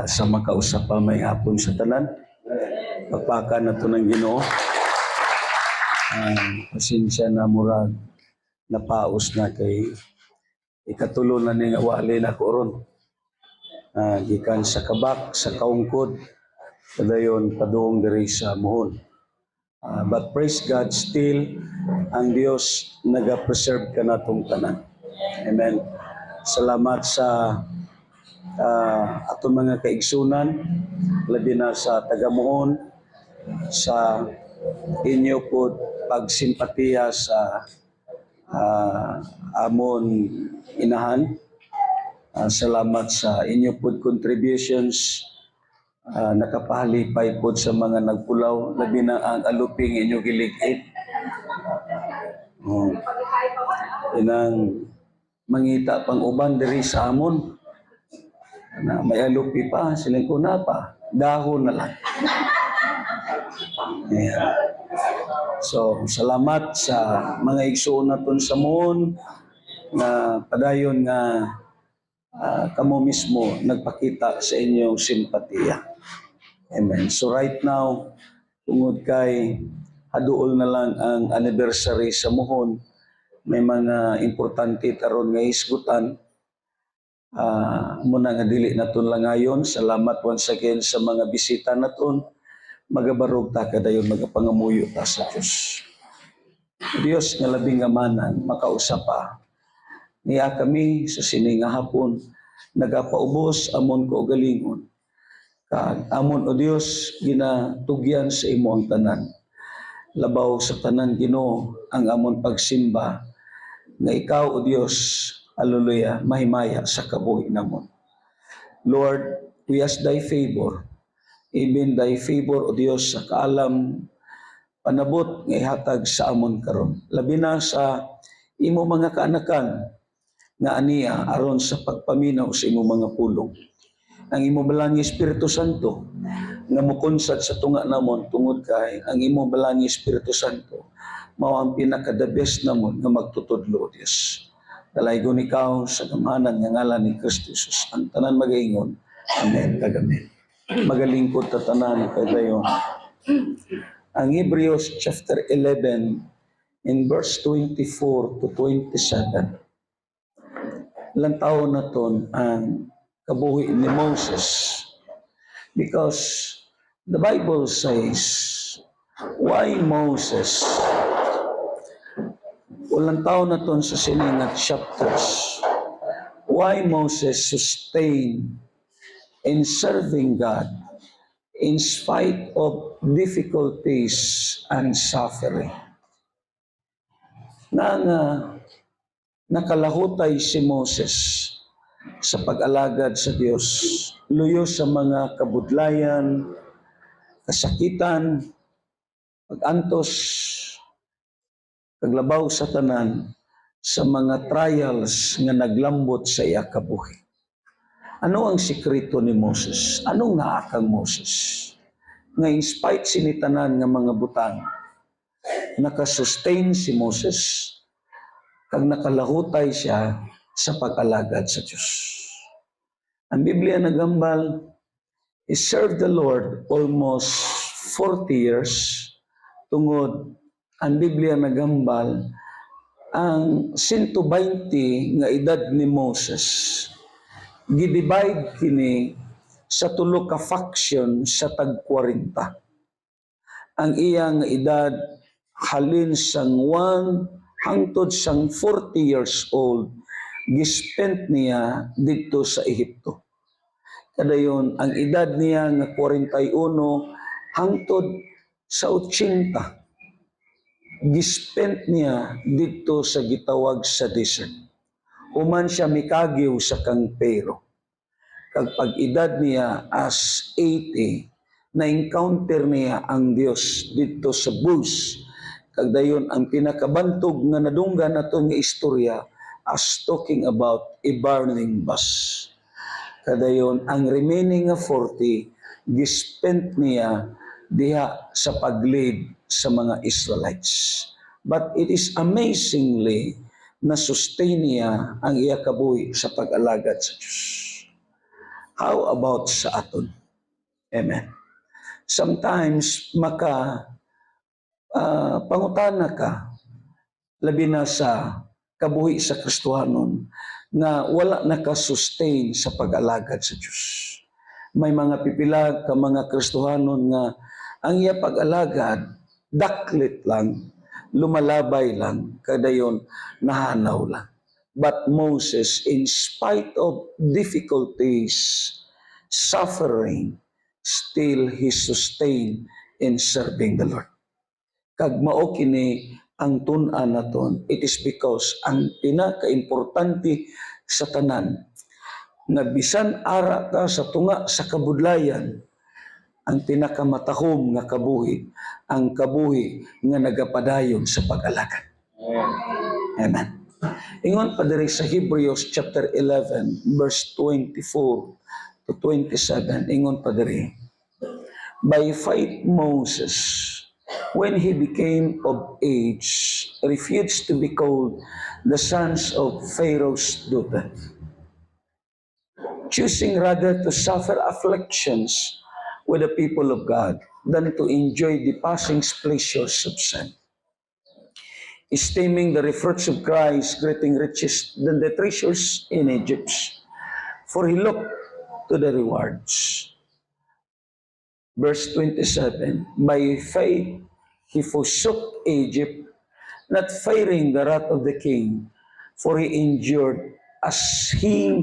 sa makausap pa may hapon sa tanan. Pagpaka na to ng Ginoo. Pasensya na murag napaus na kay ikatulo na ni nga wali na ko ron. Gikan sa kabak, sa kaungkod, padayon padung diri sa muhon. But praise God, still ang Dios naga-preserve ka natong tanan. Amen. Salamat sa atong mga kaigsunan, labi na sa tagamuhon, sa inyo po pagsimpatiya sa amon inahan. Salamat sa inyo po contributions. Nakapahalipay po sa mga nagpulaw, labi na ang aluping inyo giligid. Inang mangita pang uban diri sa amon. Na may alupi pa, siling kuna pa, dahon na lang. Yeah. So, salamat sa mga igsoon naton sa muon na padayon nga kamo mismo nagpakita sa inyong simpatiya. Amen. So right now, tungod kay haduol na lang ang anniversary sa muhon, may mga importante karon nga isgutan. Muna nga dili naton langayon. Salamat once again sa mga bisita naton. Magabarog ta kadayon, magapangamuyo ta sa Dios. Dios nga labing amanan, makausap pa. Niya kami sa sini nga hapon nagapaubos amon ko galingon. Kag amon o Dios ginatugyan sa imo ang tanan. Labaw sa tanan Ginoo ang amon pagsimba nga ikaw o Dios, hallelujah, mahimaya sa kabuhi namon. Lord, we ask thy favor. Even thy favor o Dios sa kaalam panabot nga ihatag sa amon karon. Labi na sa imo mga kaanakan nga aniya aron sa pagpaminaw sa imo mga pulong. Ang imo balang Espiritu Santo nga mukonsad sa tunga namon tungod kay ang imo balang Espiritu Santo mao ang pinaka-the best namon nga magtutudlo Dios. Dalaygon ikaw sa gamanan nga ngalan ni Kristo Jesus. Ang tanan magaingon. Amen. Kagamen. Magalingkod ta tanan kay dayon. Ang Hebrews chapter 11 in verse 24 to 27. Ilang taon na ton ang kabuhi ni Moses, because the Bible says, why Moses? Ilang taon na ton sa siningat chapters, why Moses sustained in serving God in spite of difficulties and suffering. Nakalahutay si Moses sa pag-alagad sa Diyos, luyo sa mga kabudlayan, kasakitan, pag-antos, paglabaw sa tanan, sa mga trials nga naglambot sa iya kabuhi. Ano ang sikreto ni Moses? Anong naakang Moses? Nga in spite sinitanan nga mga butang, nakasustain si Moses, kag nakalahutay siya sa pag-alagad sa Diyos. Ang Biblia nagambal, he served the Lord almost 40 years. Tungod, ang Biblia nagambal, ang 120 nga edad ni Moses, gidivide kini sa tulo ka faction sa tag 40. Ang iyang edad halin sang 1 hangtod sang 40 years old, gispent niya dito sa Ehipto. Kadayon ang edad niya nga 41 hangtod sa 80, gispent niya dito sa gitawag sa desert. Human siya mikagiw sa kangpero. Kag pag-edad niya as 80, na-encounter niya ang Dios dito sa bush. Kag dayon ang pinakabantog nga nadunggan nato nga istorya as talking about a burning bush. Kadayon ang remaining nga 40 gispent niya diha sa paglid sa mga Israelites. But it is amazingly na sustain niya ang iya kabuhi sa pag-alagad sa Diyos. How about sa aton? Amen. Sometimes pangutana ka, labi na sa kabuhi sa Kristohanon, nga wala nakasustain sa pag-alagad sa Diyos. May mga pipila ka mga Kristohanon nga ang iya pag-alagad, daklit lang, lumalabay lang, kadayon nahanaw lang. But Moses, in spite of difficulties, suffering, still he sustained in serving the Lord. Kag mao kini ang tun-an naton, it is because ang pinaka-importante sa tanan, nga bisan ara ka sa tunga sa kabudlayan, ang pinakamatahom nga kabuhi, ang kabuhi nga nagapadayon sa pag-alagad. Amen. Ingon pa diri sa Hebrews chapter 11 verse 24 to 27, ingon pa diri, by faith Moses, when he became of age, refused to be called the sons of Pharaoh's daughter, choosing rather to suffer afflictions with the people of God than to enjoy the passing pleasures of sin, esteeming the reproach of Christ greater riches than the treasures in Egypt, for he looked to the rewards. Verse 27, by faith he forsook Egypt, not fearing the wrath of the king, for he endured as him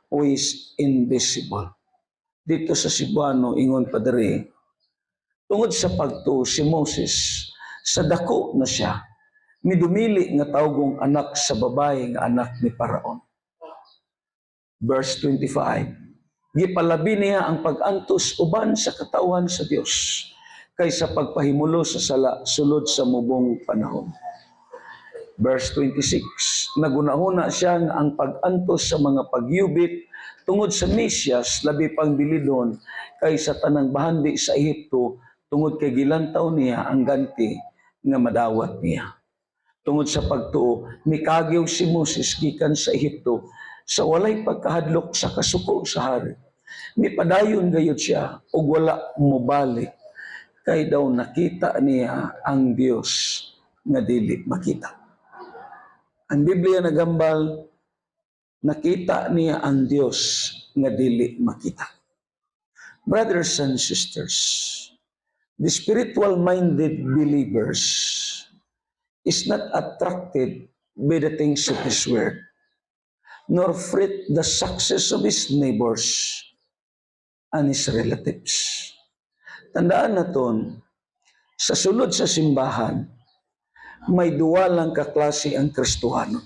who is invisible. Dito sa Cebuano, ingon pa diri, tungod sa pagtuo si Moses, sa dako na siya, midumili nga tawgong anak sa babae nga anak ni Paraon. Verse 25, gipalabi niya ang pag-antos uban sa katauhan sa Dios kaysa pagpahimulo sa sala sulod sa mubong panahon. Verse 26, nagunahuna siya nga ang pag-antos sa mga pagyubit tungod sa Mesyas labi pang bilidon kaysa tanang bahandi sa Ehipto tungod kay gilantaw niya ang ganti nga madawat niya. Tungod sa pagtuo, mikagyaw si Moses gikan sa Ehipto sa walay pagkahadlok sa kasuko sa hari. Mipadayon gayud siya ug wala mobalik kay daw nakita niya ang Dios nga dili makita. Ang Biblia nagambal, nakita niya ang Dios nga dili makita. Brothers and sisters, the spiritual-minded believers is not attracted by the things of this world, nor fret the success of his neighbors and his relatives. Tandaan naton, sa sulod sa simbahan, may duwa lang kaklase ang Kristohano.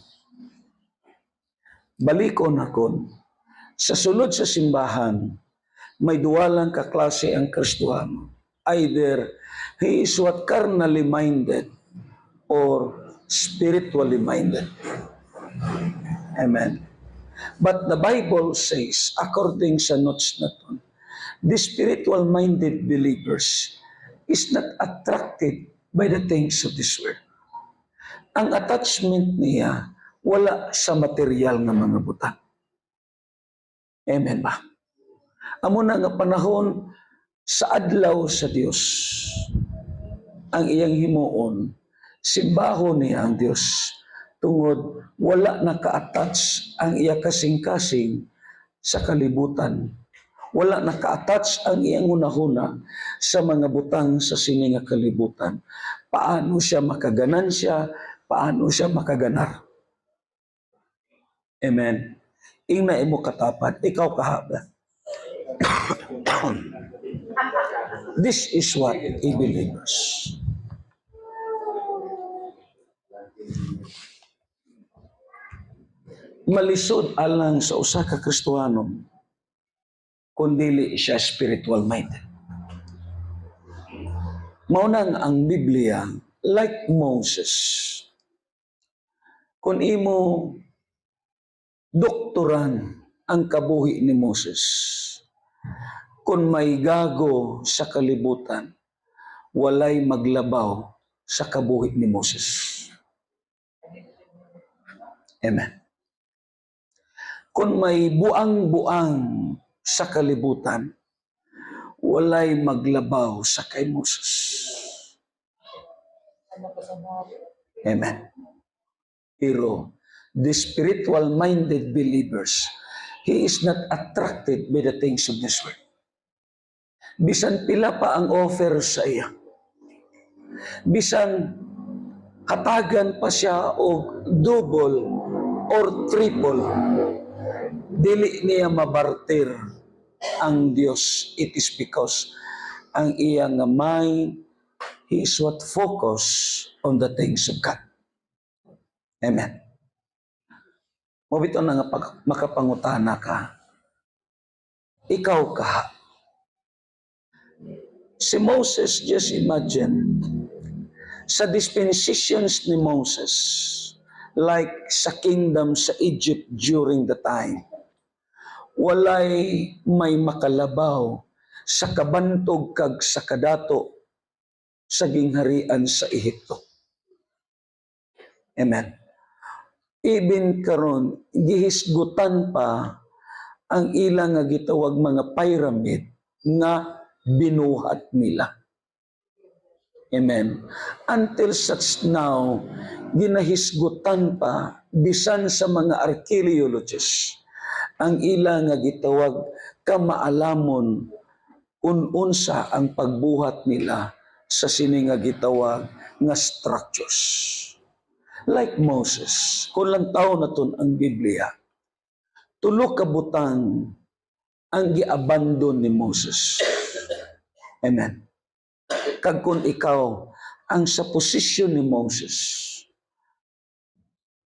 Balikon akon, sa sulod sa simbahan, may duwa lang kaklase ang Kristohano. Either he is what carnally minded or spiritually minded. Amen. But the Bible says, according sa notes na to, the spiritual-minded believers is not attracted by the things of this world. Ang attachment niya, wala sa material na mga butang. Amen ba? Amo na nga panahon sa adlaw sa Dios, ang iyang himuon, simbahon niya ang Dios, tungod wala naka-attach ang iya kasing-kasing sa kalibutan. Wala naka-attach ang iyang hunahuna sa mga butang sa sininga kalibutan. Paano siya makaganansya, paano siya makaganar. Amen. Ingna imo katapat, ikaw kahaba. This is what a believers. Malisod alang sa usa ka Kristohano kung dili siya spiritual minded. Maunang ang Biblia, like Moses, kung imo doktoran ang kabuhi ni Moses, kung may gago sa kalibutan, walay maglabaw sa kabuhi ni Moses. Amen. Kung may buang-buang sa kalibutan, walay maglabaw sa kay Moses. Amen. Pero the spiritual-minded believers, he is not attracted by the things of this world. Bisan pila pa ang offer sa iya. Bisan hatagan pa siya og double or triple, dili niya mabartir ang Dios. It is because ang iyang mind, he is what focus on the things of God. Amen. Mabito na nga makapangutana ka. Ikaw ka. Si Moses, just imagine, sa dispensations ni Moses, like sa kingdom sa Egypt during the time, walay may makalabaw sa kabantog kag sa kadato sa gingharian sa Ehipto. Amen. Even karon gihisgutan pa ang ilang nga gitawag mga pyramid nga binuhat nila. Amen. Until such now, ginahisgutan pa bisan sa mga archaeologists ang ilang nga gitawag kamaalamon unsa ang pagbuhat nila sa sini nga gitawag nga structures. Like Moses, kung lang taon na ton ang Biblia, tulo ka butang ang giabandon ni Moses. Amen. Kag kung ikaw ang sa posisyon ni Moses,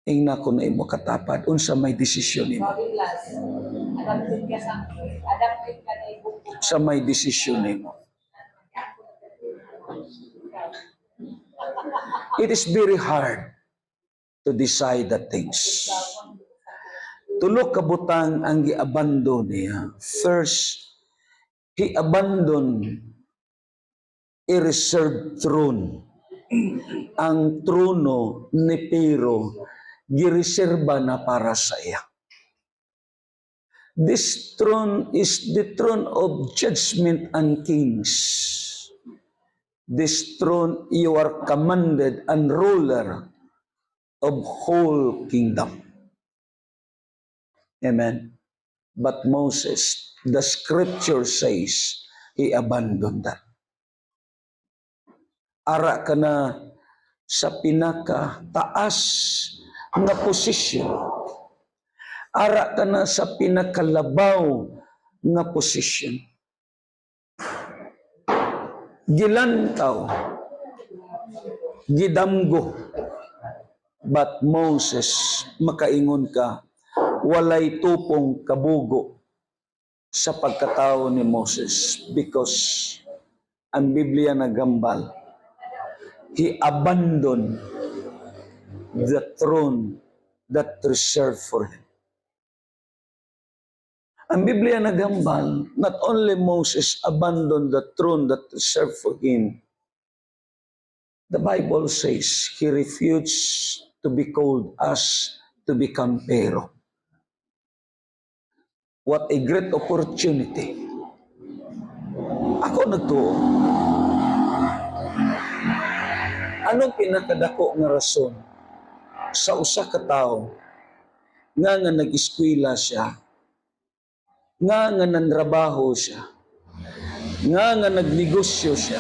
ingna ko na imo katapad, unsa may desisyon nimo? Sa may desisyon nimo. It is very hard to decide the things. Tulo ka butang ang giabandon niya. First, he abandoned a reserved throne. Ang trono ni Pero gireserba na para sa iya. This throne is the throne of judgment and kings. This throne, you are commanded and ruler of whole kingdom. Amen. But Moses, the scripture says, he abandoned that. Ara ka na sa pinaka taas nga posisyon. Ara ka na sa pinakalabaw nga posisyon. Gilantaw, gidamgo. But Moses, makaingon ka, walay tupong kabugo sa pagkatao ni Moses because ang Biblia nagambal, he abandoned the throne that reserved for him. Ang Biblia nagambal, not only Moses abandoned the throne that reserved for him, the Bible says he refused to be called as to become Pero. What a great opportunity. Ako nagtuo. Anong pinakadako nga rason sa usa ka tawo nga nag-eskwela siya, nga nanrabaho siya, nga nagnegosyo siya,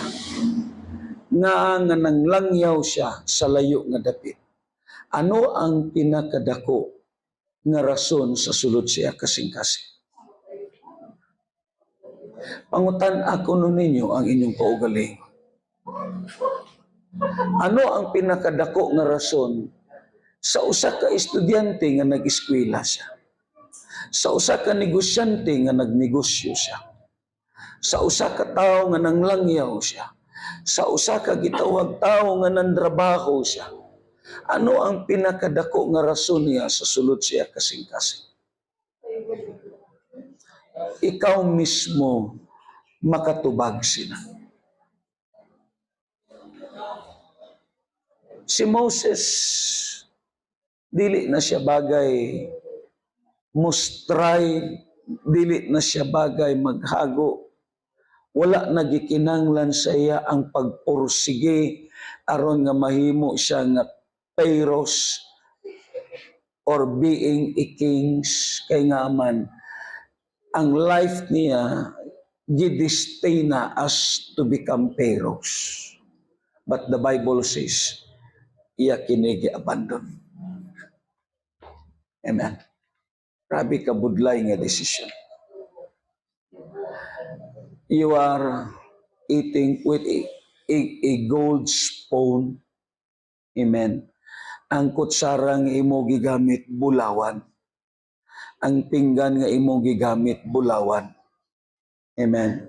nga nanglangyaw siya sa layo nga dapit? Ano ang pinakadako nga rason sa sulod siya kasing-kasing? Pangutan ako nun ninyo ang inyong kaugaling. Ano ang pinakadako nga rason sa usa ka estudyante nga nag-eskwela siya, sa usa ka negosyante nga nagnegosyo siya, sa usa ka tawo nga nanglangyaw siya, sa usa ka gitawag tawo nga nandrabaho siya? Ano ang pinakadako nga rason niya sa sulod siya kasing-kasing? Ikaw mismo makatubag sila. Si Moses, dili na siya bagay mustray dili na siya bagay maghago. Wala nagikinanglan sa iya ang pagpursige aron nga mahimo siya nga Pharaohs or being a kings kay nga man ang life niya gidestina as to become Pharaohs. But the Bible says, iya kini gi-abandon. Amen. Grabe ka budlay nga decision. You are eating with a gold spoon. Amen. Ang kutsarang imo gigamit bulawan. Ang pinggan nga imo gigamit bulawan. Amen.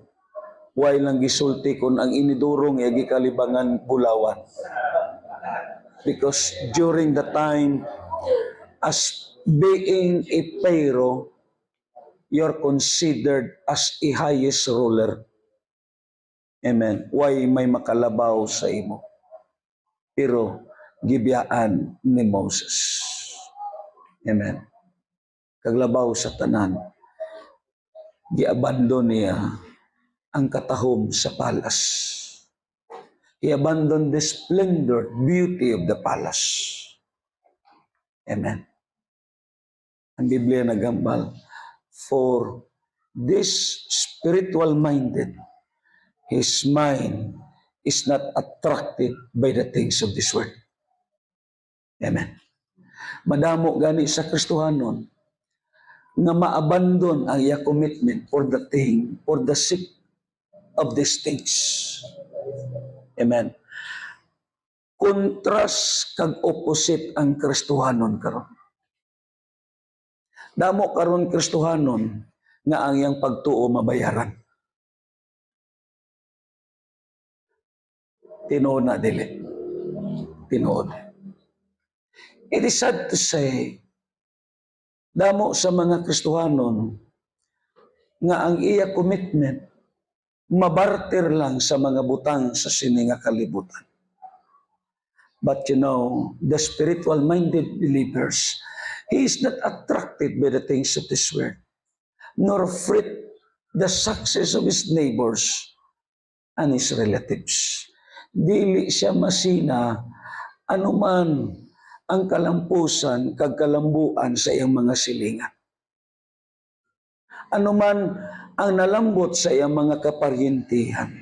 Why lang gisulti kung ang inidurong ay gikalibangan bulawan. Because during the time as being a Pharaoh, you're considered as a highest ruler. Amen. Why may makalabaw sa imo? Pero gibiyaan ni Moses. Amen. Kaglabaw sa tanan. Giabandon niya ang katahom sa palace. He abandoned the splendor, beauty of the palace. Amen. Ang Biblia nagambal, for this spiritual-minded, his mind is not attracted by the things of this world. Amen. Madamo gani sa Kristohanon nga maabandon ang iya commitment for the sake of these things. Amen. Kontras kag opposite ang Kristohanon karon. Damo karon Kristohanon nga ang iyang pagtuo mabayaran. Tinuod na dili. Tinuod. It is sad to say, damo sa mga Kristohanon nga ang iya commitment mabarter lang sa mga butang sa sininga kalibutan. But you know, the spiritual-minded believers, he is not attracted by the things of this world, nor fret the success of his neighbors and his relatives. Dili siya masina anuman ang kalampusan kag kalambuan sa iyang mga silingan. Anuman ang nalambot sa iyang mga kaparyentihan.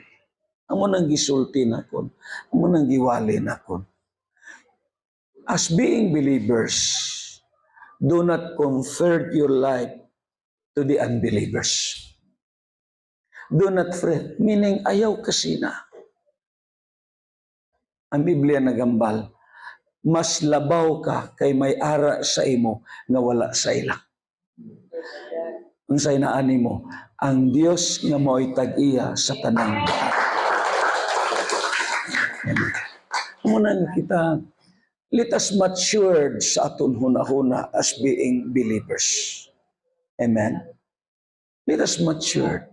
Amo nang gisulti nakon, amo nang giwali nakon. As being believers, do not convert your life to the unbelievers. Do not fret, meaning ayaw kasi na. Ang Biblia nagambal, mas labaw ka kay may ara sa imo nga wala sa ila. Ang say na animo, ang Dios nga mo'y tag-iya sa tanang lahat. Munang kita, let us matured sa aton hunahuna as being believers. Amen. Let us mature.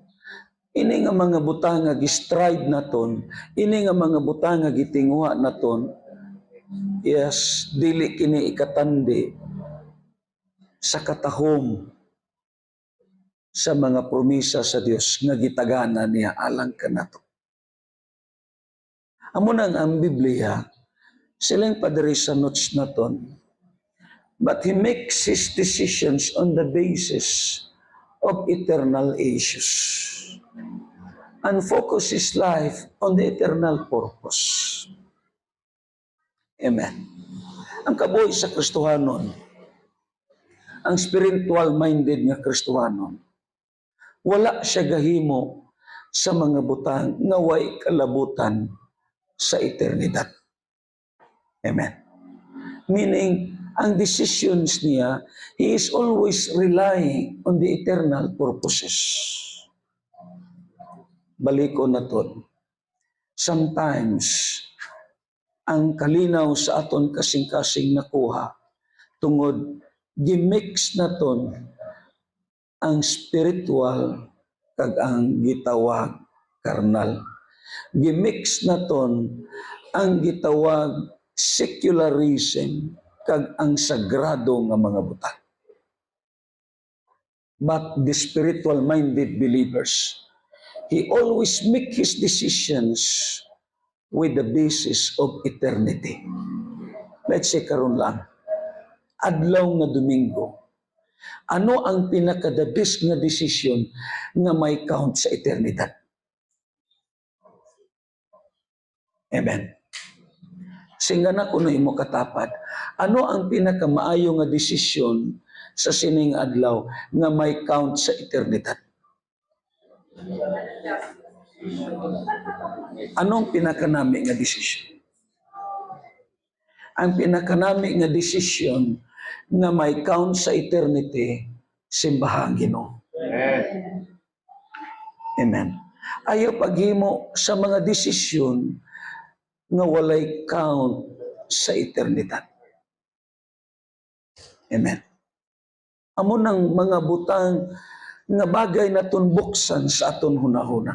Ini nga mga butang nga gistride naton, ini nga mga butang nga gitinguha naton, yes, dili kini ikatandi sa katahom sa mga promisa sa Dios nga gitagana niya alang kanato. Amo nang ang Biblia, silang padiri sa notes naton, but he makes his decisions on the basis of eternal issues and focus his life on the eternal purpose. Amen. Ang kabuhi sa Kristohanon, ang spiritual-minded nga Kristohanon, wala siya gahimo sa mga butang nga way kalabutan sa eternidad. Amen. Meaning, ang decisions niya, he is always relying on the eternal purposes. Baliko na to. Sometimes, ang kalinaw sa aton kasing-kasing nakuha, tungod, gimix na ton ang spiritual kag ang gitawag karnal. Gimix na ton ang gitawag secularism kag ang sagrado nga mga butang. But the spiritual-minded believers, he always make his decisions with the basis of eternity. Let's say karon lang, adlaw nga Domingo, ano ang pinaka-the best nga decision nga may count sa eternidad? Amen. Singana ko na imo katapat, ano ang pinaka-maayo nga desisyon sa sining adlaw nga may count sa eternidad? Anong pinakanami nga desisyon? Ang pinakanami nga desisyon nga may count sa eternity, simbahan Ginoo. Amen. Ayaw paghimo sa mga desisyon nga walay count sa eternidad. Amen. Amo ng mga butang nga bagay na tunbuksan sa aton hunahuna.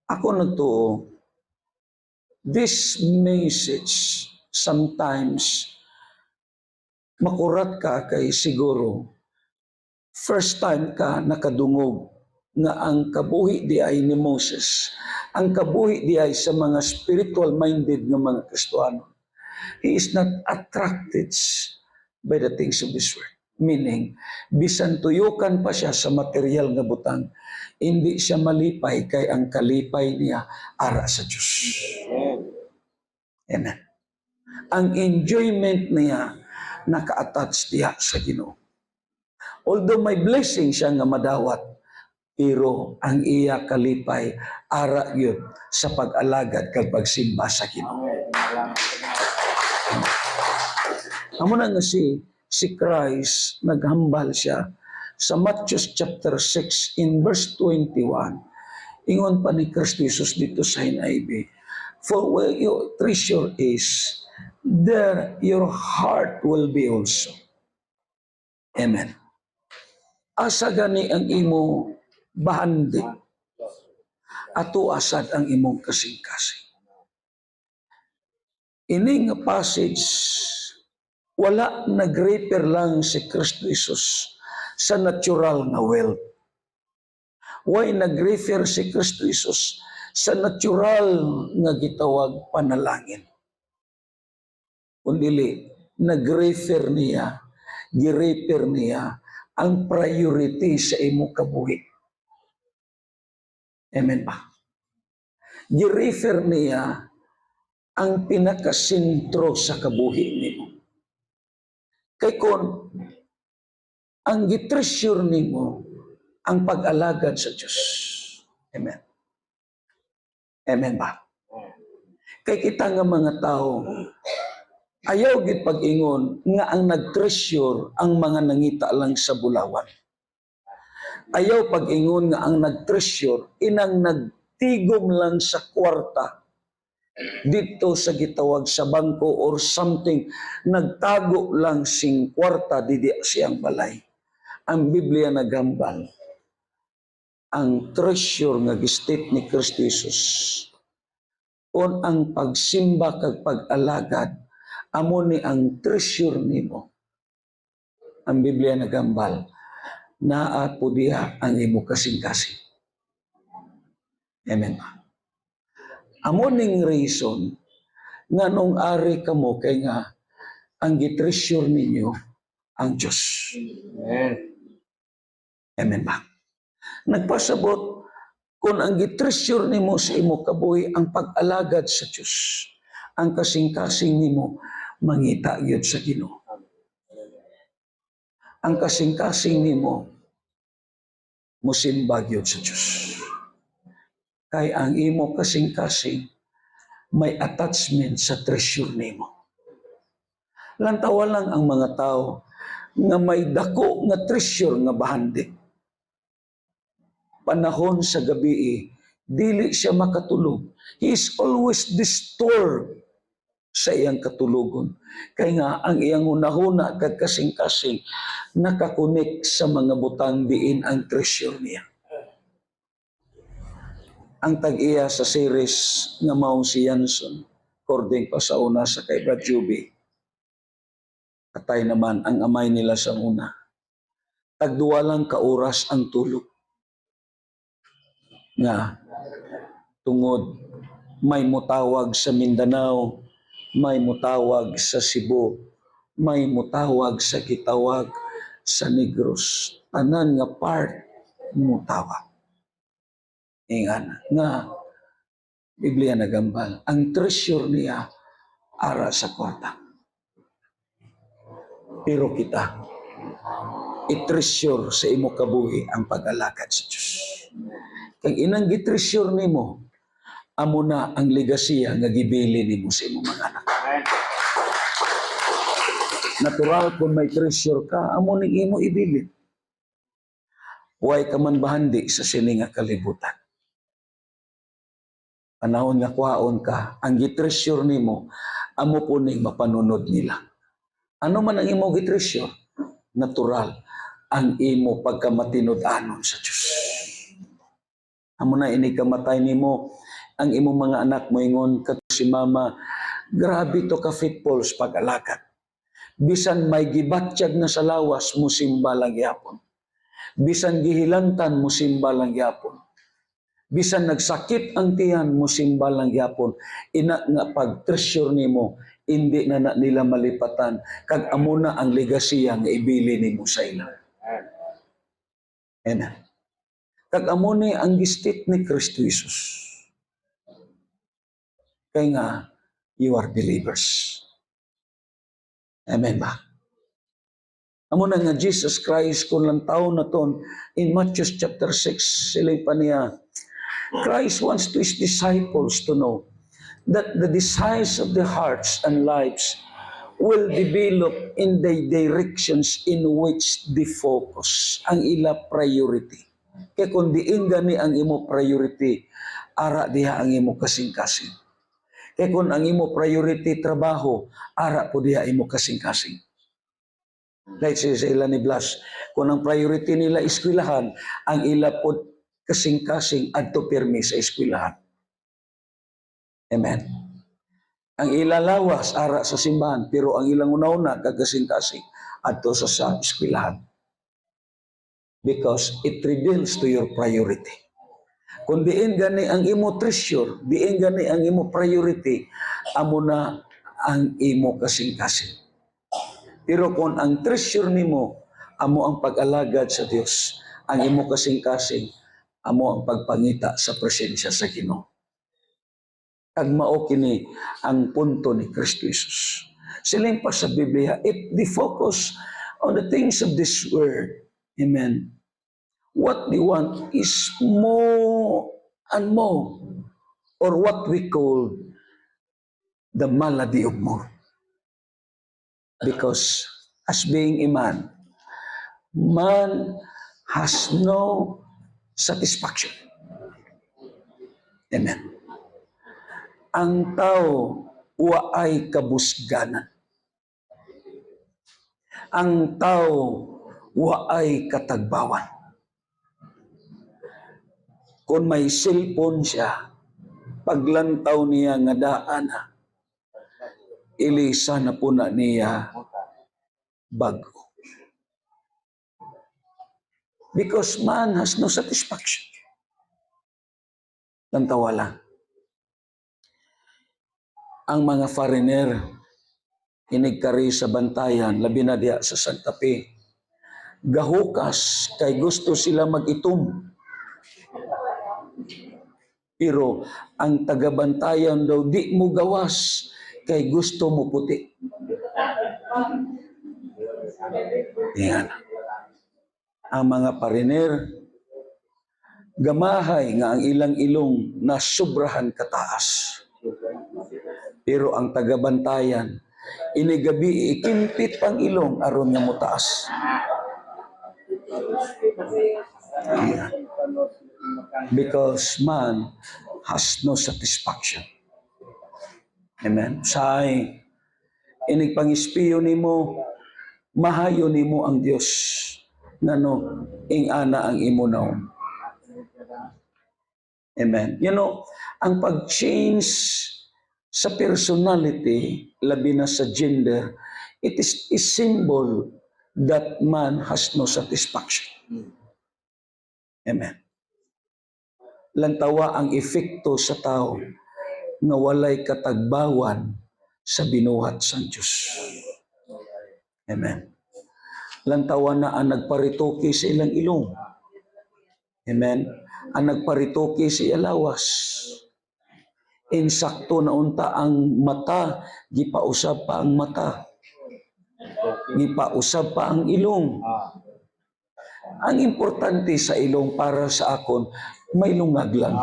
Ako nagtuo, this message sometimes makurat ka kay siguro first time ka nakadungog nga ang kabuhi di ay ni Moses, ang kabuhi di ay sa mga spiritual-minded ng mga Kristiyano. He is not attracted by the things of this world. Meaning, bisan tuyukan pa siya sa material nga butang, hindi siya malipay kay ang kalipay niya ara sa Diyos. Amen. Ang enjoyment niya naka-attach diha sa Ginoo. Although may blessing siya nga madawat, pero ang iya kalipay ara yun sa pag-alagad kag pagsimba sa Ginoo. Amo na nga si Christ naghambal siya sa Matthew chapter 6 in verse 21. Ingon pa ni Kristo Jesus dito sa NIV, for where your treasure is, there your heart will be also. Amen. Asa gani ang imo bahandi, ato asad ang imong kasing-kasing. Ini nga passage, wala nag-refer lang si Kristo Jesus sa natural na wealth. Why nag-refer si Kristo Jesus sa natural nga gitawag panalangin? Kundili, nag-refer niya, gi-refer niya ang priority sa imo kabuhi. Amen ba? Gi-refer niya ang pinakasentro sa kabuhi nimo. Kay kon ang gitreasure nimo ang pag-alagad sa Diyos. Amen. Amen ba? Kay kita nga mga tao, ayaw gid pag-ingon nga ang nag-treasure ang mga nangita lang sa bulawan. Ayaw pag-ingon nga ang nag-treasure inang nagtigom lang sa kwarta dito sa gitawag sa bangko or something, nagtago lang sing kwarta didi siyang balay. Ang Biblia naghambal, ang treasure nga gistate ni Kristo Jesus on ang pagsimba kag pag-alagad, amo ni ang treasure nimo. Ang Biblia naghambal, naa po diha ang imo kasing-kasing. Amen. Amo ning reason nga nung ari kamo kay nga ang gitreasure ninyo ang Diyos. Amen. Amen ba? Nagpasabot kung ang gitreasure nimo sa imo kabuhi ang pag-alagad sa Diyos, ang kasing-kasing nimo mangita gyud sa Ginoo. Ang kasing-kasing nimo mosimba gyud sa Diyos. Kay ang imo kasing-kasing may attachment sa treasure nimo. Lantawa lang ang mga tao nga may dako nga treasure nga bahandi. Panahon sa gabi, dili siya makatulog. He is always disturbed sa iyang katulogon. Kaya nga ang iyang hunahuna kag kasing-kasing nakakonek sa mga butang diin ang treasure niya. Ang tag-iya sa series nga maong si Yanson, according pa sa una sa kay Brad Juby, katay naman ang amay nila sa una. tagduwa lang ka oras ang tulog. Nga, tungod, may mutawag sa Mindanao, may mutawag sa Cebu, may mutawag sa Kitawag, sa Negros. Tanan nga part, mutawag. Ingan, nga, Biblia nagambal, ang treasure niya, ara sa kwarta. Pero kita, i-treasure sa imo kabuhi ang pag-alakad sa Diyos. Kag inang gi-treasure nimo, amo na ang legasiya nga gibili nimo sa imong mga anak. Natural kung may treasure ka, amo ning imo ibilin. Huwag ka man bahandi sa sini nga kalibutan. Panahon nga kwaon ka, ang gi-treasure nimo, amo po ning mapanunod nila. Ano man ang imo gi-treasure? Natural ang imo pagkamatinud-anon sa Diyos. Amo na ini kamatay nimo, ang imong mga anak mo ingon kato si mama, grabe to ka faithful sa pag-alakad. Bisan may gibatsyag na sa lawas, musimba lang yapon. Bisan gihilantan, musimba lang yapon. Bisan nagsakit ang tiyan, musimba lang yapon. Ina nga pag-treasure nimo, hindi na nila malipatan. Kag amo na ang legasiya nga ibili nimo sa ila. Amen. Kag amo ni ang gistit ni Kristo Jesus. Kaya nga, you are believers. Amen ba? Amo na nga Jesus Christ, kung lang taon na ton, in Matthew chapter 6, sila'y pa niya, Christ wants to His disciples to know that the desires of the hearts and lives will develop in the directions in which they focus. Ang ila priority. Kaya kung diin gani ang imo priority, ara diha ang imo kasing-kasing. Kaya kung ang imo priority trabaho, ara po diha imo kasing-kasing. Like sa ila ni Blas, kung ang priority nila eskwelahan, ang ila po kasing-kasing adto pirmi sa eskwelahan. Amen. Ang ilalawas ara sa simbahan, pero ang ilang una-una kagkasing-kasing adto sa eskwelahan. Because it reveals to your priority. Kung diin gani ang imo treasure, diin gani ang imo priority, amo na ang imo kasing-kasing. Pero kung ang treasure nimo, amo ang pag-alagad sa Dios, ang imo kasing-kasing, amo ang pagpangita sa presensya sa Ginoo. Kag mao kini ang punto ni Kristo Jesus. Siling pa sa Biblia, if they focus on the things of this world, amen, what they want is more and more, or what we call the malady of more. Because as being a man, man has no satisfaction. Amen. Ang tao waay kabusganan. Ang tao waay katagbawan. Kung may cellphone siya, paglantaw niya nga daan, ilisa na po na niya bago. Because man has no satisfaction. Lantawa lang. Ang mga foreigner, inigkari sa bantayan, labi na diya sa Santa Fe, gahukas, kay gusto sila mag-itom. Pero ang tagabantayan daw, di mo gawas, kay gusto mo puti. Yan. Ang mga foreigner, gamahay nga ang ilang ilong na sobrahan kataas. Pero ang tagabantayan, inigabi, ikimpit pang ilong aron nga mo taas. Yeah. Because man has no satisfaction. Amen. Say, inigpangispiyo nimo, mahayo nimo ang Dios ngano ing ana ang imo naon. Amen. You know, ang pag-change sa personality, labi na sa gender, it is a symbol that man has no satisfaction. Amen. Lantawa ang epekto sa tao nga walay katagbawan sa binuhat sang Diyos. Amen. Lantawa na ang nagparitoke sa ilang ilong. Amen. Ang nagparitoke sa ilawas. Insakto na unta ang mata, gipausab pa ang mata. Gipausab pa ang ilong. Ang importante sa ilong para sa akon, may lungag lang.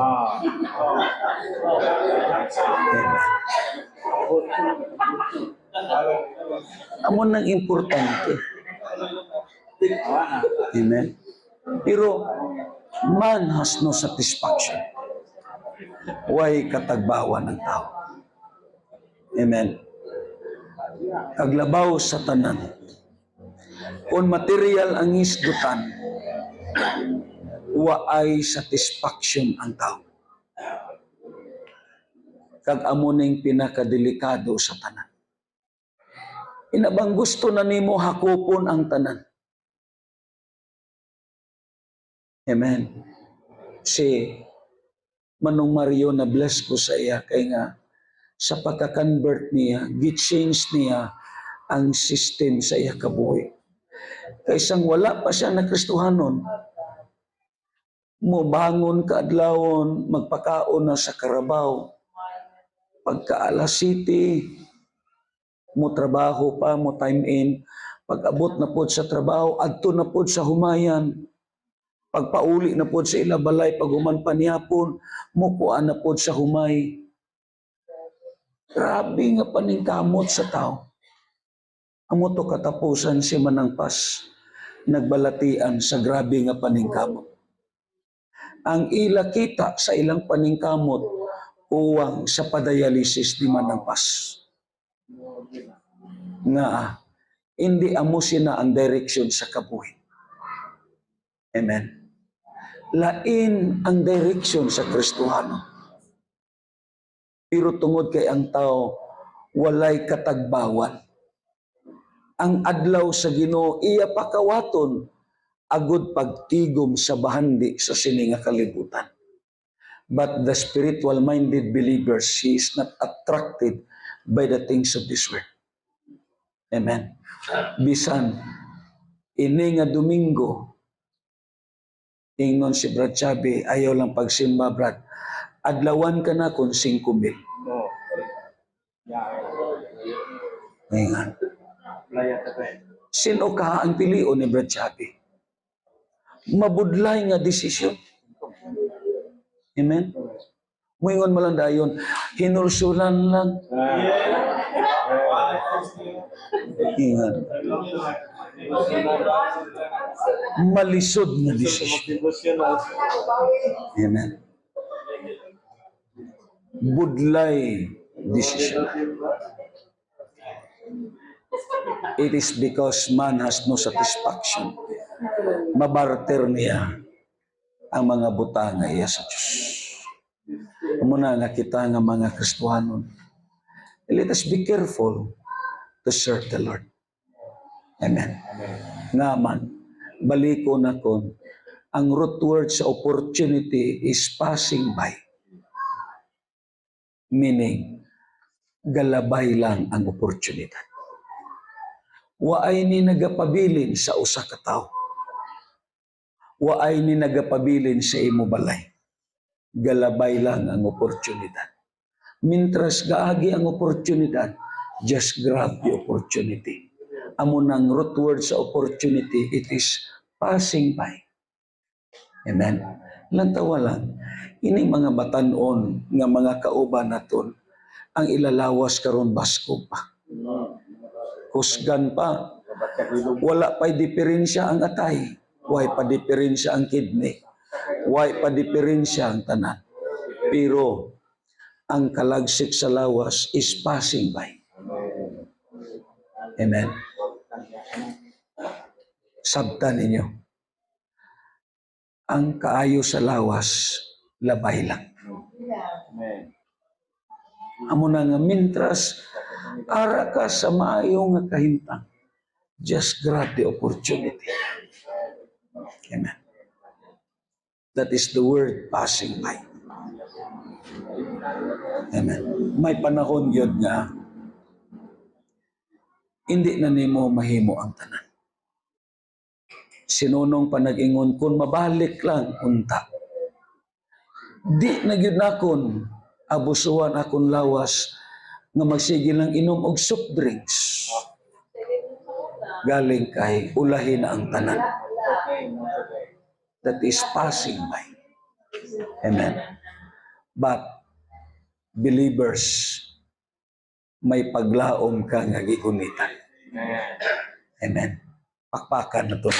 Amon nang importante. Amen. Pero man has no satisfaction. Way katagbawan ng tao. Amen. Aglabaw sa tanan. Kung material ang isdutan, waay satisfaction ang tao. Kag amo ning pinakadelikado sa tanan. Inabang gusto na nimo hakupon ang tanan. Amen. Si Manong Mario na bless ko sa iya kay nga sa pagka-convert niya, gi-change niya ang system sa iya kabuhi. Kay isang wala pa siya na Kristohanon, mo bangon kaadlawon, magpakaon na sa Carabao. Pagka alas 7, mo trabaho pa, mo time in. Pag-abot na pod sa trabaho, adto na pod sa humayan. Pagpauli na pod sa ilabalay, pag human panihapon, mukuan na pod sa humay. Grabe nga paningkamot sa tao. Amo to katapusan si Manangpas, nagbalatian sa grabe nga paningkamot. Ang ila kita sa ilang paningkamot, uwang sa padialysis ni Manangpas. Nga, hindi amo sina ang direksyon sa kabuhi. Amen. Lain ang direksyon sa Kristohano. Pero tungod kay ang tao, walay katagbawan. Ang adlaw sa Ginoo iya pakawaton, agud pagtigom sa bahandi sa sininga kalibutan. But the spiritual-minded believer, she is not attracted by the things of this world. Amen. Bisan, ini nga Domingo, ingon si Brad Chabi, ayaw lang pagsimba, Brad. Adlawan ka na kung 5,000. Ngayon. Sino ka ang pilion ni Brad Chabi? Mabudlay nga desisyon. Amen? Muingon mo lang dayon, hinulsulan lang. Ingat. Malisod nga desisyon. Amen. Budlay desisyon. It is because man has no satisfaction. Mabarter niya ang mga butanga iya sa Diyos. Muna nga kita nga mga Kristohanon, let us be careful to serve the Lord. Amen. Nga man, baliko na kon, ang root word sa opportunity is passing by. Meaning, galabay lang ang oportunidad. Waay ni nagapabilin sa usa ka tawo. Waay ni nagapabilin sa imo balay. Galabay lang ang oportunidad. Mintras gaagi ang oportunidad, just grab the opportunity. Amo nang root word sa opportunity, it is passing by. Amen. Lantawa lang, ini mga batanon nga mga kauban naton, ang ilalawas karon basko pa. Kusgan pa. Wala pa'y diferensya ang atay. Way pa diferensya ang kidney. Way pa diferensya ang tanan. Pero ang kalagsik sa lawas is passing by. Amen. Sabtan ninyo. Ang kaayo sa lawas, labay lang. Amo na nga mintras, ara ka sa maayo nga kahintang. Just grab the opportunity. Amen. That is the word passing by. Amen. May panahon yun nga, hindi na nimo mahimo ang tanan. Sinunong pa nag-ingon, kung mabalik lang, unta. Di na gyud nakon, abusuan akong lawas, nga magsige lang inom og soft drinks. Galing kay ulahin na ang tanan. That is passing by. Amen. But, believers, may paglaom ka nga gigunitan. Amen. Pakpakan na ito.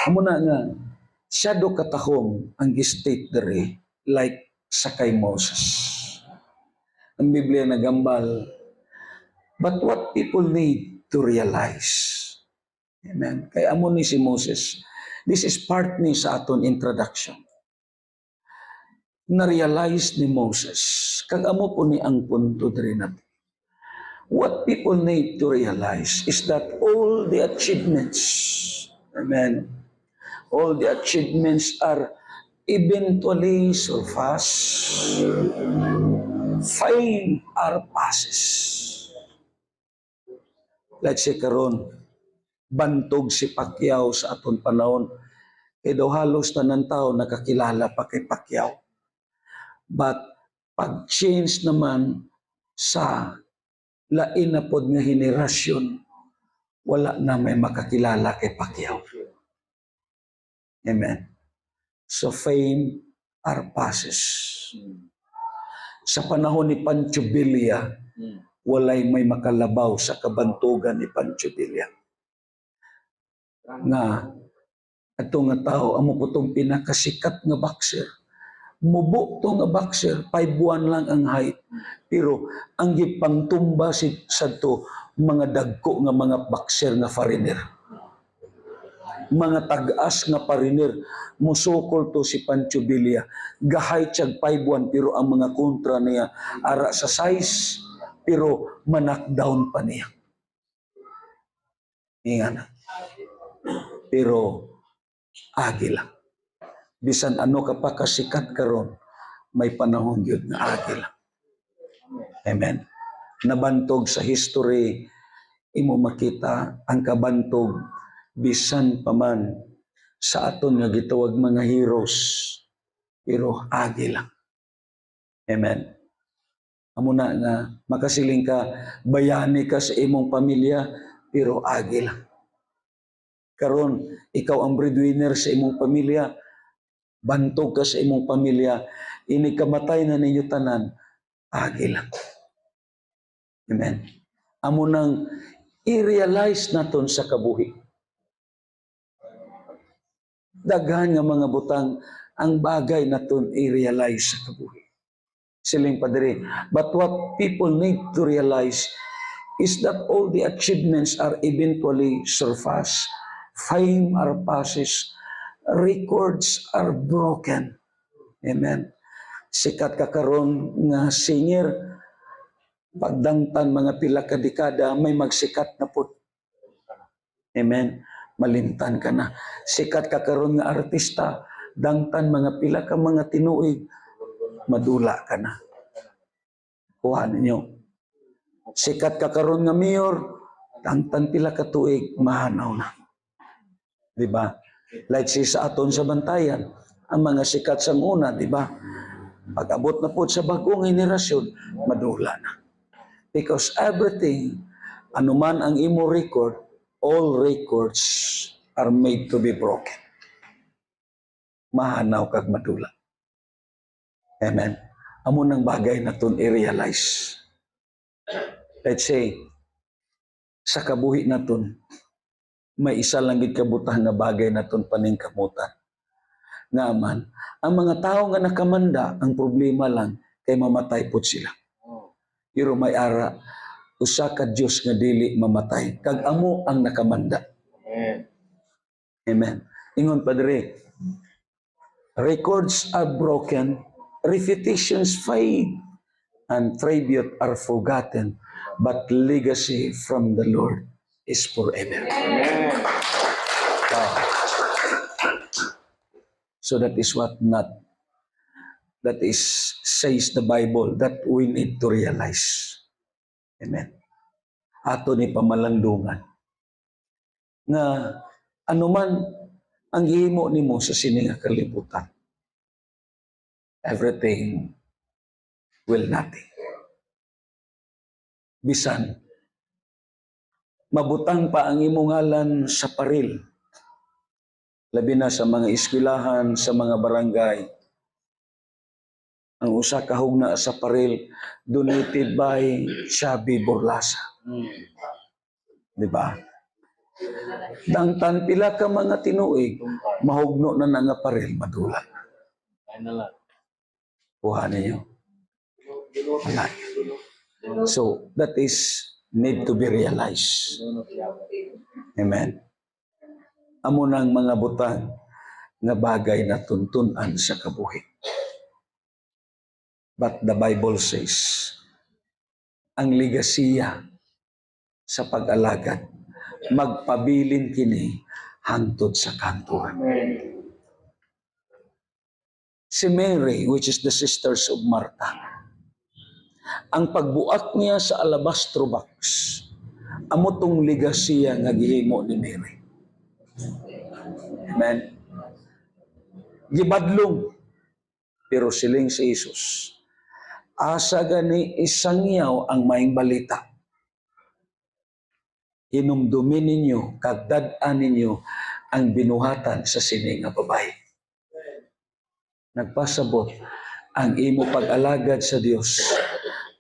Amo na nga, siyado katahom ang state dere like sa kay Moses. Ang Biblia nagambal, but what people need to realize. Amen. Kaya amo ni si Moses, this is part ni sa aton introduction. Na-realize ni Moses, kag amo po ni ang punto diri natin. What people need to realize is that all the achievements, amen, all the achievements are eventually surpassed. Fame are passes. Let's say karon, bantog si Pacquiao sa aton panahon. Kaya daw halos tanang tao nakakilala pa kay Pacquiao. But pag-change naman sa lain na pod nga henerasyon, wala na may makakilala kay Pacquiao. Amen. So fame are passes. Sa panahon ni Pancho Villa, walay may makalabaw sa kabantugan ni Pancho Villa. Nga, ato nga tao, amo po itong pinakasikat nga boxer. Mubo to nga boxer, 5 buwan lang ang height. Pero ang gipangtumba sa to, mga dagko nga mga boxer nga foreigner. Mga tag-as nga foreigner, musukol to si Pancho Villa. Gahay tiyag 5 buwan, pero ang mga kontra niya, ara sa size, pero manakdown pa niya. Ingan. Pero, agi lang. Bisan ano ka pa kasikat karon, may panahon yun na agi lang. Amen. Nabantog sa history, imo makita ang kabantog, bisan pa man sa aton nga gitawag mga heroes, pero agi lang. Amen. Amo na nga, makasiling ka, bayani ka sa imong pamilya, pero agi lang. Karon, ikaw ang breadwinner sa imong pamilya, bantog ka sa imong pamilya, ini kamatay na ninyo tanan, agi lang. Amen. Amo nang i-realize naton sa kabuhi. Daghan nga mga butang ang bagay naton i-realize sa kabuhi. Siling padre, but what people need to realize is that all the achievements are eventually surpassed. Fame are passes. Records are broken. Amen. Sikat ka karon nga singer, pagdangtan mga pila ka dekada, may magsikat na po. Amen. Malimtan ka na. Sikat ka karon nga artista, dangtan mga pila ka mga tinuig, madula ka na. Kuha ninyo. Sikat ka karon nga mayor, dangtan pila ka tuig, mahanaw na. Diba? Like sa aton sa bantayan, ang mga sikat sa una, diba? Pag-abot na po sa bagong henerasyon, madula na. Because everything, anuman ang imo record, all records are made to be broken. Mahanaw kag madula. Amen. Amo nang bagay na itong i-realize. Let's say, sa kabuhi na itong, may isa lang gid kabutang nga bagay na itong paningkamutan. Nga man, ang mga tao nga nakamanda, ang problema lang, kay mamatay po sila. Pero may ara, usa ka Diyos nga dili mamatay. Kag amo ang nakamanda. Amen. Amen. Ingon padre, records are broken, repetitions fade, and tribute are forgotten. but legacy from the Lord is forever. Wow. So that is that is says the Bible that we need to realize. Amen. Ato ni pamalandungan nga anuman ang gihimo nimo sa sining kalibutan, everything will nothing. Bisan mabutang pa ang imong ngalan sa paril, labi na sa mga eskwelahan, sa mga barangay, ang usa ka hugna sa paril donated by Chubby Borlasa. Di ba? Dangtan pila ka mga tinuig, mahugno na nga paril, madulag. Kuha ninyo. Wala. So, that is need to be realized. Amen. Amo nang mga butang nga bagay na tuntunan sa kabuhi. But the Bible says, ang ligasiya sa pag-alagad, magpabilin kini hangtod sa kantuan. Si Mary, which is the sisters of Martha, ang pagbuak niya sa alabastro box, amo tong ligasiya nga gihimo ni Mary. Amen. Gibadlong, pero siling si Jesus, asa gani isang yaw ang maing balita. Hinumdumin ninyo, kagdad-an ninyo ang binuhatan sa sining nga babae. Nagpasabot, ang imo pag-alagad sa Dios,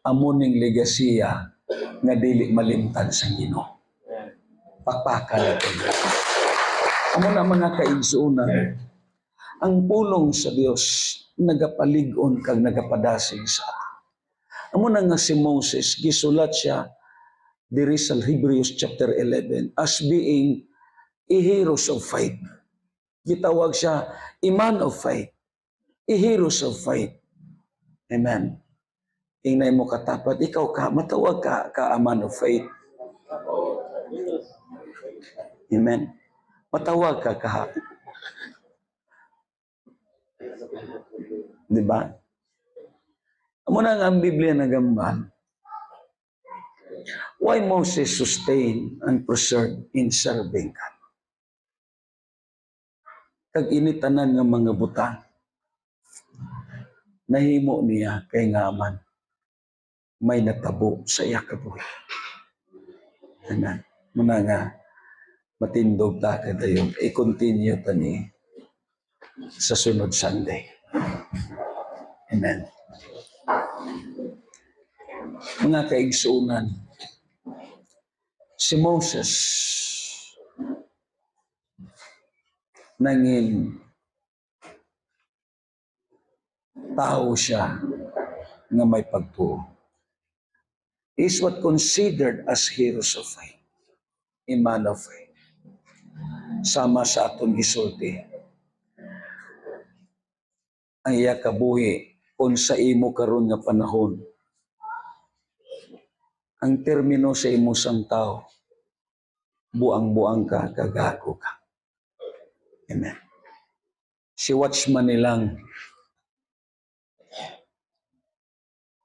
amo ning legasiya nga dili malimtan sa Ginoo. Pakpakan natin. Amo na mga kaigsuunan, ang pulong sa Dios nagapalig-on kag nagapadasig sa ato. Amo na nga si Moses, gisulat siya diri sa Hebrews chapter 11 as being a heroes of faith. Gitawag siya a man of faith, a heroes of faith. Amen. Ingnay mo katapat, ikaw ka, matawag ka a man of faith. Amen. Matawag ka. Diba? Amo na nga ang Biblia nagambal. Why Moses sustained and preserved in serving God? Kag initanan nga mga butang, nahimo niya kay ngaman may natabo sa iya kabuhi. Amen. Muna nga matindog ta kadayon, i-continue ta ni sa sunod Sunday. Amen. Mga kaigsuunan, si Moses nanging tao siya nga may pagtuo. Is what considered as heroes of faith, a man of faith. Sama sa atong gisulti. Ang iya kabuhi kung sa imo karon nga panahon. Ang termino sa imo sang tao, buang-buang ka, kagago ka. Amen. Si Watchman nilang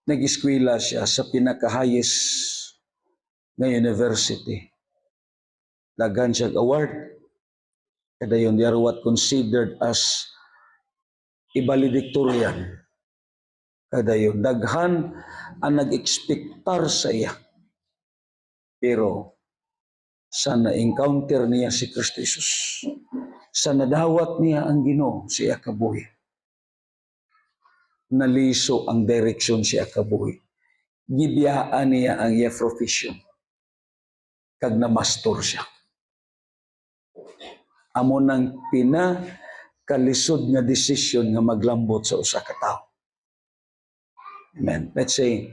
nag-eskwela siya sa pinaka-highest na university. Dagan siya award. Kada yun, they are what considered as a valedictorian. Kada yun, daghan ang nag-expectar sa iya. Pero sa na-encounter niya si Kristo Jesus, sa nadawat niya ang Ginoo siya kabuhi, naliso ang direksyon siya kabuhi. Gibiyaan niya ang iya profession. Kag namastor siya. Amo nang pinakalisod nga desisyon nga maglambot sa usa ka tawo. Amen. Let's say,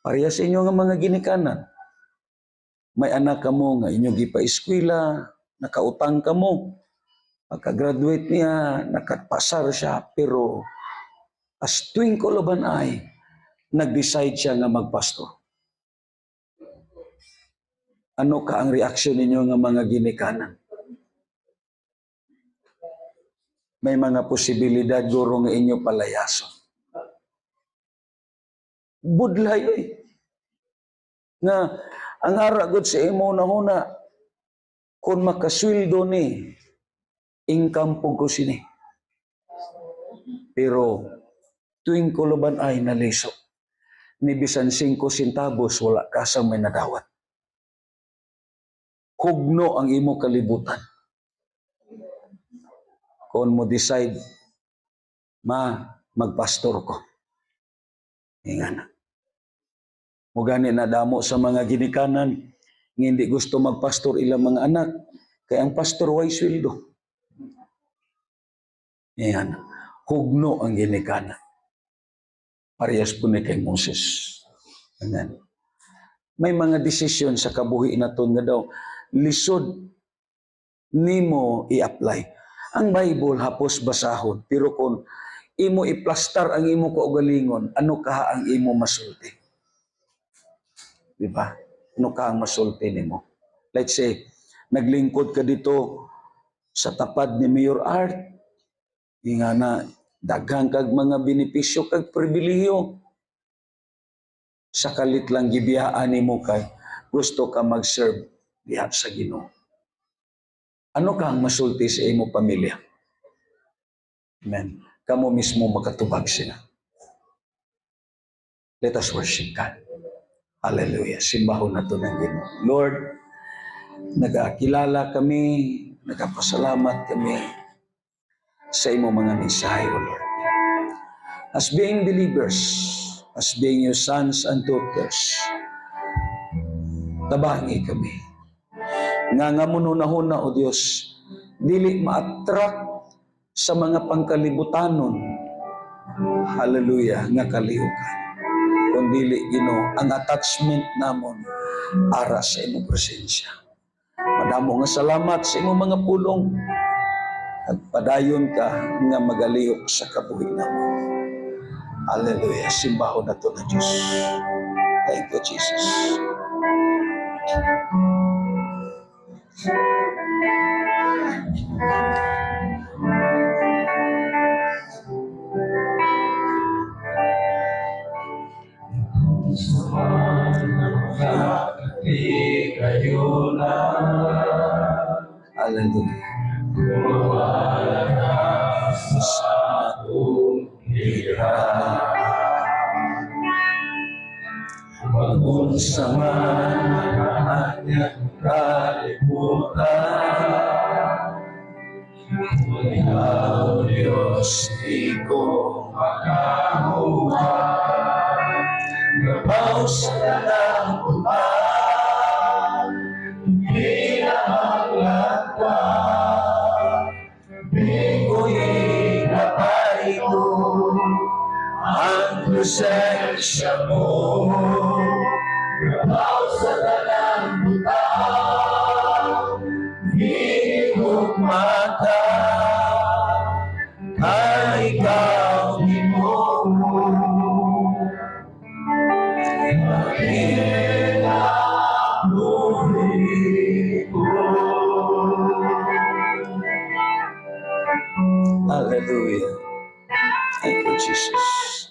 pareha sa inyo nga mga ginikanan. May anak ka mo nga inyong gipa-eskwela, nakautang ka mo. Pagka-graduate niya, nakapasar siya, pero as twinkle of an eye, nag-decide siya nga magpastor. Ano ka ang reaksyon ninyo nga mga ginikanan? May mga posibilidad guro nga inyo palayason. Budlay oy. Nga ang haragod sa imo na huna kung makasweldo ni income po ko sini. Pero tuwing kuluban ay naliso. Ni bisan 5 centavos wala ka sa may nadawat. Hugno ang imo kalibutan. Kung mo decide magpastor ko. Nga na. Mugani na damo sa mga ginikanan nga hindi gusto magpastor ilang mga anak kay ang pastor way sweldo. Yan. Hugno ang ginikanan. Parehas po ni kay Moses. Ganyan. May mga desisyon sa kabuhi naton nga daw lisod nimo i-apply. Ang Bible hapos basahon pero kung imo i-plaster ang imo kaugalingon, ano ka ang imo masulti? Di ba? Ano ka ang masulti nimo? Let's say, naglingkod ka dito sa tapad ni Mayor Art. Nga na, daghang kag mga benepisyo kag pribilehiyo. Sakalit lang gibiyaan nimo kay gusto ka mag-serve diha sa Ginoo. Ano ka ang masulti sa imo pamilya? Amen. Kamo mismo makatubag sila. Let us worship God. Hallelujah. Simbahon na ito ng Ginoo. Lord, nagakilala kami, nagapasalamat kami sa imo mga mensahe, O Lord. As being believers, as being your sons and daughters, tabangi kami. Nga mununahon na, O Diyos, dili ma-attract sa mga pangkalibutanon, hallelujah, nga kalihukan. Kung dili, Ginoo, ang attachment namon ara sa imong presensya. Madamo nga salamat sa imong mga pulong at padayon ka nga magalihok sa kabuhi namon. Hallelujah. Simbahon na ito na Diyos. Thank you, Jesus. Hallelujah. Pag-unsaman ang kanyang kalibutan, ikaw, Diyos, di ko makahuhan. Gabaw sa dalang upan, hindi na maglagwa. Biko'y kapay ko, ang presensya mo. Gabaw sa dalang upan, hindi ko mata. Kay ikaw di mo. Hallelujah. Thank you, Jesus.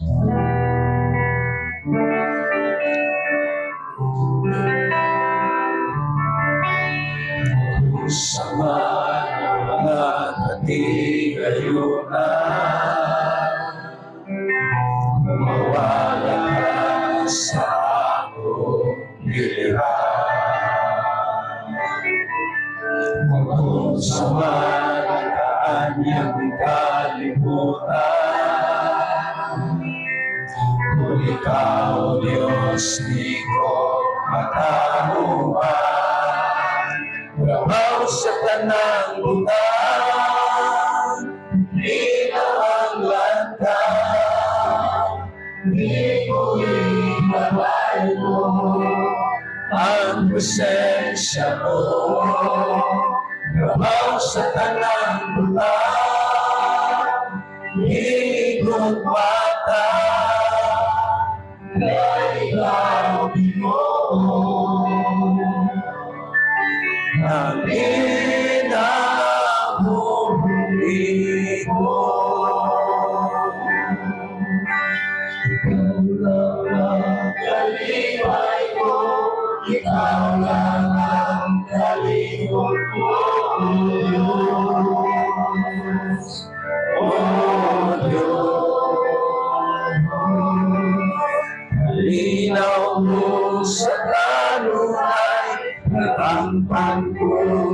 Sama na katigayunan, mawala ka sa akong giliran. Kung sama na kaanyang kalibutan, kung ikaw, Diyos, di ko matahuan. Gabaw sa tanang butan, di na ang lantan, di ko inabay mo ang presensya mo. Gabaw sa tanang butan, di ko mata, na ikaw di mo.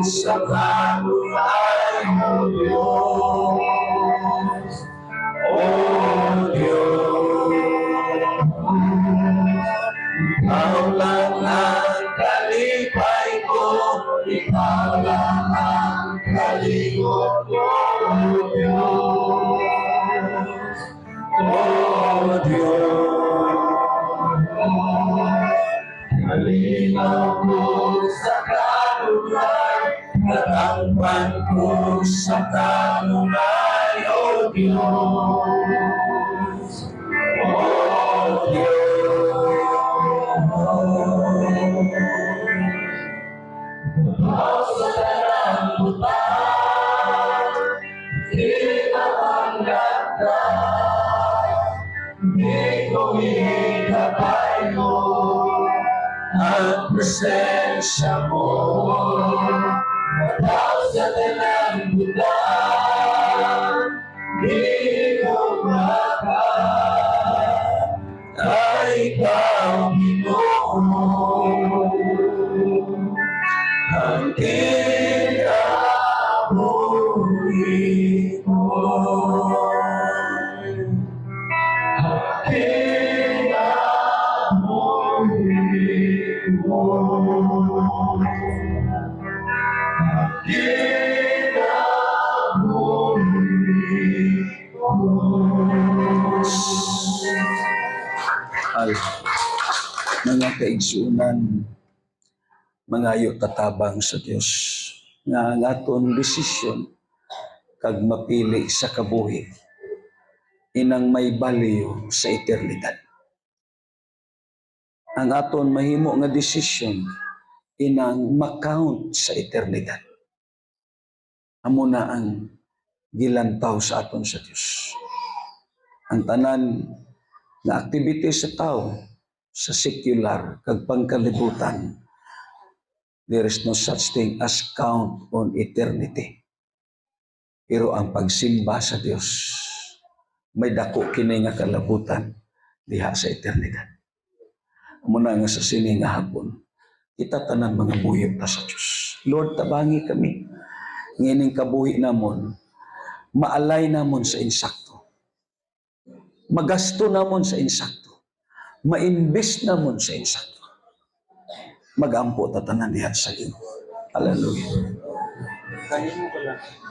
sa kaluluway mo, Diyos. O Diyos, Ikaw lang ang kalipay ko, Ikaw lang ang kalingot ko, O Diyos. O Diyos, kalinaw ko sa kaluluway, natangpan ko sa kaluluway, O Diyos. O Diyos, ikaw sa darang butang, ikaw ang ganda, di ko ikakay mo ang presensya mo. Ikaw sa darang butang, di ko makakaya, ikaw Ginoo, ang kinabuhi ko. Ang kinabuhi ko. Ang kinabuhi ko. Mga kaigsunan, mangayo tatabang sa Dios nga ang aton desisyon kag mapili sa kabuhi inang may baliyo sa eternidad. Ang aton mahimo nga desisyon inang makount sa eternidad. Amo na ang gilantaw sa aton sa Dios. Ang tanan nga activity sa tao sa secular kag pangkalibutan, there is no such thing as count on eternity. Pero ang pagsimba sa Dios, may dako kini nga kalabutan diha sa eternidad. Muna nga sa sini nga hapon, kita tanan mga buyog ta sa Dios. Lord, tabangi kami. Ngining kabuhi namon, maalay namon sa insakto. Magasto namon sa insakto. Ma-invest namon sa insakto. Mag-ampo tatanan diha sa Ginoo. Hallelujah.